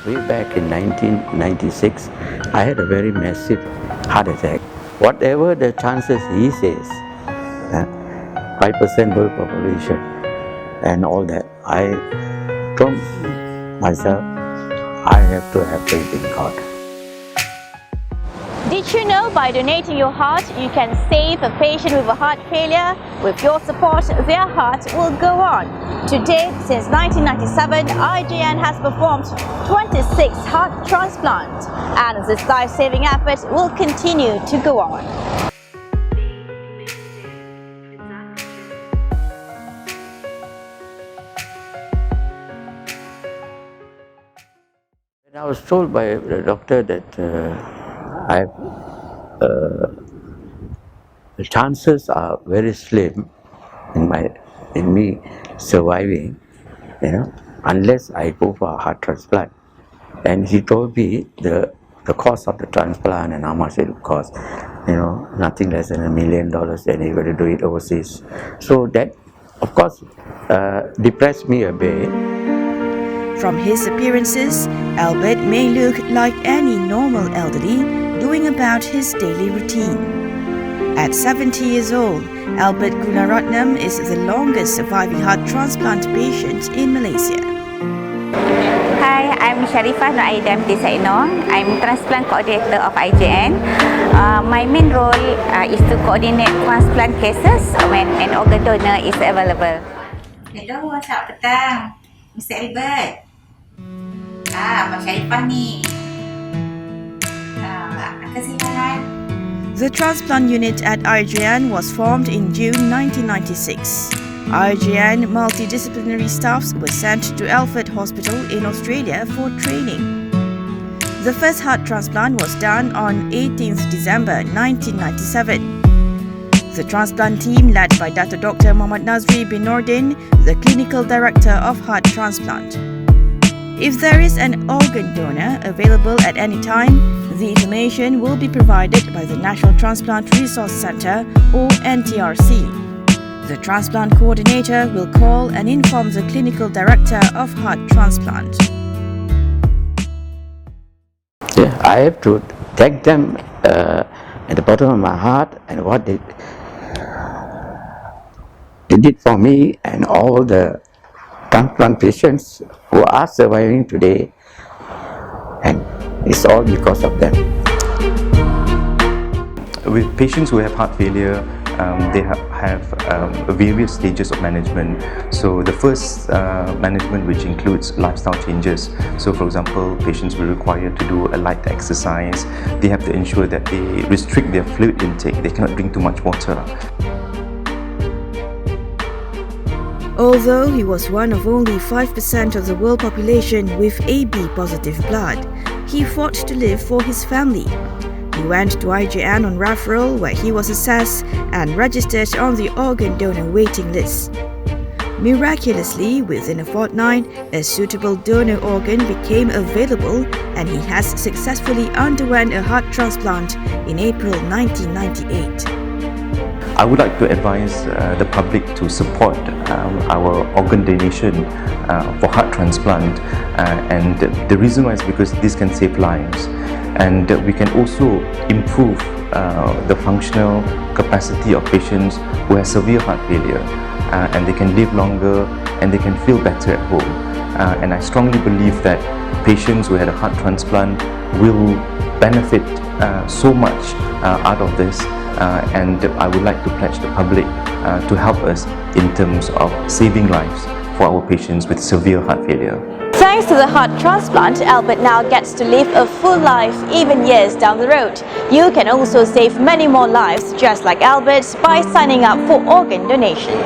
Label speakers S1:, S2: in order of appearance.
S1: Way back in 1996, I had a very massive heart attack. Whatever the chances he says, 5% world population and all that, I told myself, I have to have faith in God.
S2: Did you know by donating your heart, you can save a patient with a heart failure? With your support, their heart will go on. To date, since 1997, IGN has performed 26 heart transplants, and this life-saving effort will continue to go on.
S1: I was told by the doctor that the chances are very slim in me surviving, unless I go for a heart transplant. And he told me the cost of the transplant and how much it will cost, nothing less than $1 million, and you got to do it overseas. So that, of course, depressed me a bit.
S3: From his appearances, Albert may look like any normal elderly doing about his daily routine. At 70 years old, Albert Gunaratnam is the longest surviving heart transplant patient in Malaysia.
S4: Hi, I'm Sharifah Noaidam Tisaino. I'm transplant coordinator of IGN. My main role is to coordinate transplant cases when an organ donor is available.
S5: Hello, selamat petang, Mr. Albert. Abang Sharifah ni. Kasihan.
S3: The transplant unit at IGN was formed in June 1996. IGN multidisciplinary staffs were sent to Alfred Hospital in Australia for training. The first heart transplant was done on 18th December 1997. The transplant team, led by Dr. Muhammad Nazri bin Nordin, the clinical director of heart transplant. If there is an organ donor available at any time, the information will be provided by the National Transplant Resource Centre or NTRC. The transplant coordinator will call and inform the clinical director of heart transplant.
S1: Yeah, I have to thank them at the bottom of my heart and what they did for me and all the transplant patients who are surviving today, and it's all because of them.
S6: With patients who have heart failure, they have various stages of management. So the first management, which includes lifestyle changes. So for example, patients will require to do a light exercise. They have to ensure that they restrict their fluid intake. They cannot drink too much water.
S3: Although he was one of only 5% of the world population with AB positive blood, he fought to live for his family. He went to IGN on referral, where he was assessed and registered on the organ donor waiting list. Miraculously, within a fortnight, a suitable donor organ became available, and he has successfully underwent a heart transplant in April 1998.
S6: I would like to advise the public to support our organ donation for heart transplant, and the reason why is because this can save lives, and we can also improve the functional capacity of patients who have severe heart failure, and they can live longer and they can feel better at home. And I strongly believe that patients who had a heart transplant will benefit so much out of this. And I would like to pledge the public to help us in terms of saving lives for our patients with severe heart failure.
S2: Thanks to the heart transplant, Albert now gets to live a full life even years down the road. You can also save many more lives just like Albert by signing up for organ donation.